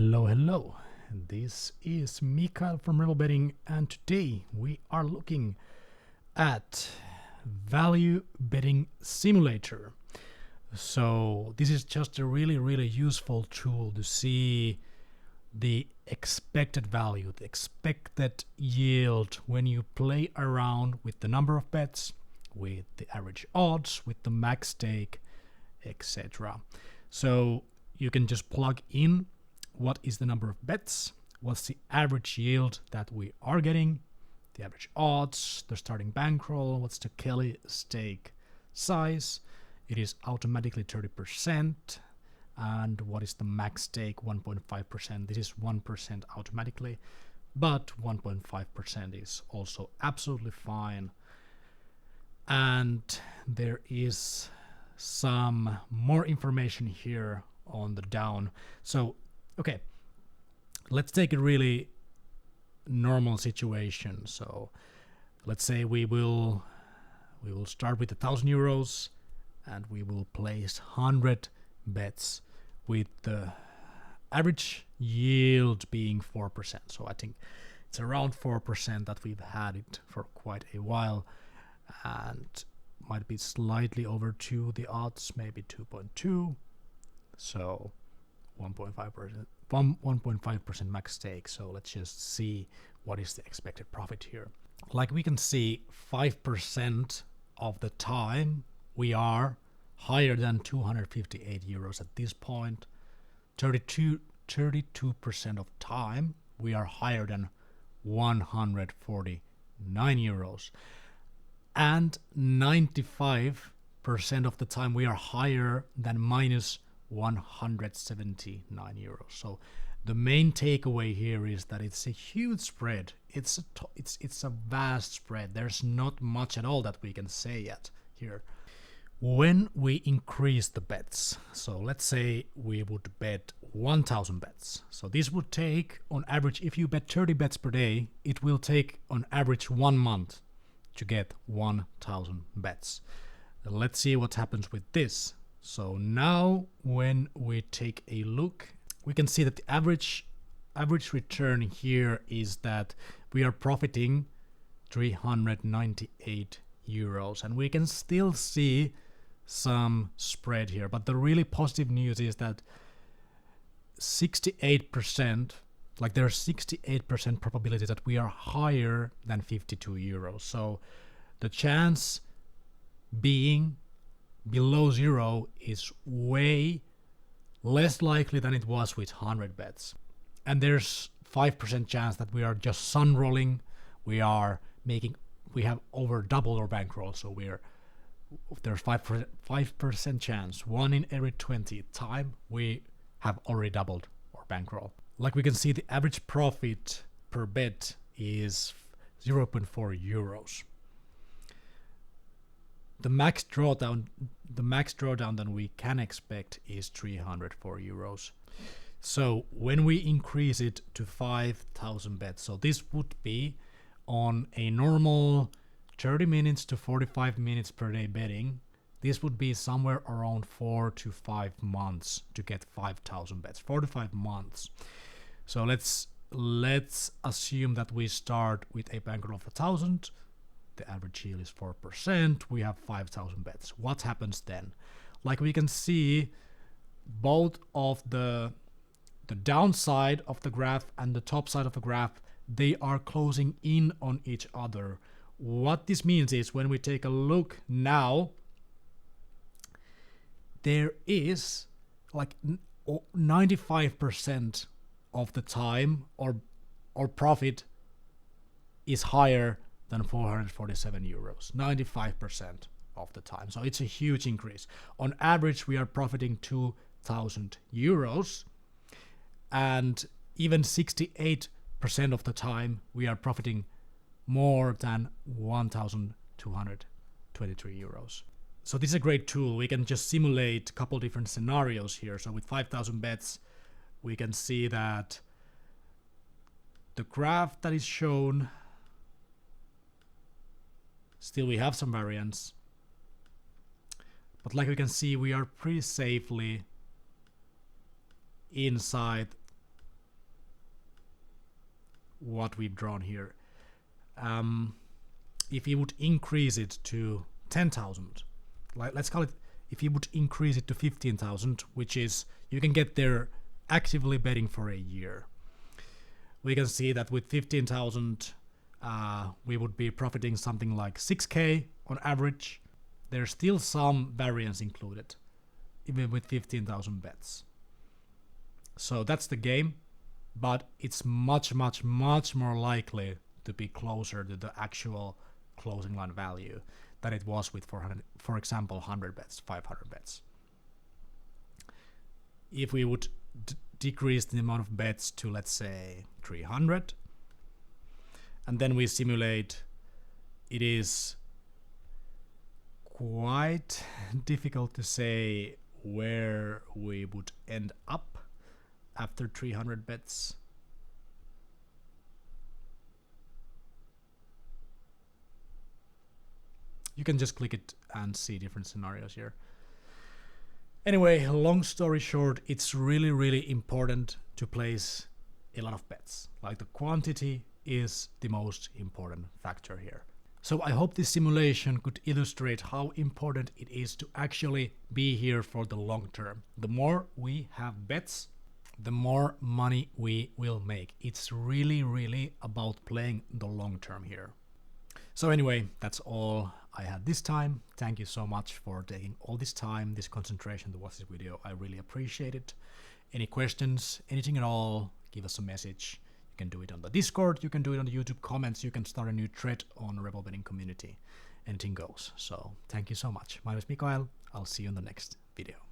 Hello. This is Mikael from RebelBetting, and today we are looking at Value Betting Simulator. So this is just a really useful tool to see the expected value, the expected yield when you play around with the number of bets, with the average odds, with the max stake, etc. So you can just plug in what is the number of bets, what's the average yield that we are getting, the average odds, the starting bankroll, what's the Kelly stake size. It is automatically 30%. And what is the max stake? 1.5%. This is 1% automatically, but 1.5% is also absolutely fine. And there is some more information here on the down. So, okay, let's take a really normal situation. So let's say we will start with €1,000 and we will place 100 bets with the average yield being 4%. So I think it's around 4% that we've had it for quite a while, and might be slightly over 2, the odds maybe 2.2. So 1.5% max stake. So let's just see what is the expected profit here. Like we can see, 5% of the time we are higher than €258 at this point. 32% of time we are higher than €149, and 95% of the time we are higher than minus €179. So the main takeaway here is that it's a huge spread. It's a vast spread. There's not much at all that we can say yet here. When we increase the bets, so let's say we would bet 1,000 bets. So this would take, on average, if you bet 30 bets per day, it will take on average 1 month to get 1,000 bets. Let's see what happens with this. So now when we take a look, we can see that the average return here is that we are profiting €398, and we can still see some spread here. But the really positive news is that 68%, like there's 68% probability that we are higher than €52. So the chance being below zero is way less likely than it was with 100 bets. And there's 5% chance that we are just sun rolling. We have over doubled our bankroll. So there's 5% chance, 1 in every 20 time we have already doubled our bankroll. Like we can see, the average profit per bet is €0.4. The max drawdown that we can expect is €304. So when we increase it to 5,000 bets, so this would be on a normal 30 minutes to 45 minutes per day betting, this would be somewhere around 4 to 5 months to get 5,000 bets. 4 to 5 months. So let's assume that we start with a bankroll of 1,000. The average yield is 4%. We have 5,000 bets. What happens then? Like we can see, both of the downside of the graph and the top side of the graph, they are closing in on each other. What this means is, when we take a look now, there is like 95% of the time our profit is higher than €447. 95% of the time. So it's a huge increase. On average, we are profiting €2,000, and even 68% of the time we are profiting more than €1,223. So this is a great tool. We can just simulate a couple different scenarios here. So with 5,000 bets, we can see that the graph that is shown, still we have some variance, but like we can see, we are pretty safely inside what we've drawn here. If you would increase it to 10,000, like let's call it, if you would increase it to 15,000, which is, you can get there actively betting for a year. We can see that with 15,000, we would be profiting something like 6K on average. There's still some variance included, even with 15,000 bets. So that's the game, but it's much more likely to be closer to the actual closing line value than it was with 400, for example, 100 bets, 500 bets. If we would decrease the amount of bets to, let's say, 300, and then we simulate, it is quite difficult to say where we would end up after 300 bets. You can just click it and see different scenarios here. Anyway, long story short, it's really important to place a lot of bets. Like, the quantity is the most important factor here. So I hope this simulation could illustrate how important it is to actually be here for the long term. The more we have bets, the more money we will make. It's really about playing the long term here. So anyway, that's all I had this time. Thank you so much for taking all this time, this concentration to watch this video. I really appreciate it. Any questions, anything at all, give us a message. You can do it on the Discord, you can do it on the YouTube comments, you can start a new thread on the RebelBetting community. Anything goes. So thank you so much. My name is Mikael. I'll see you in the next video.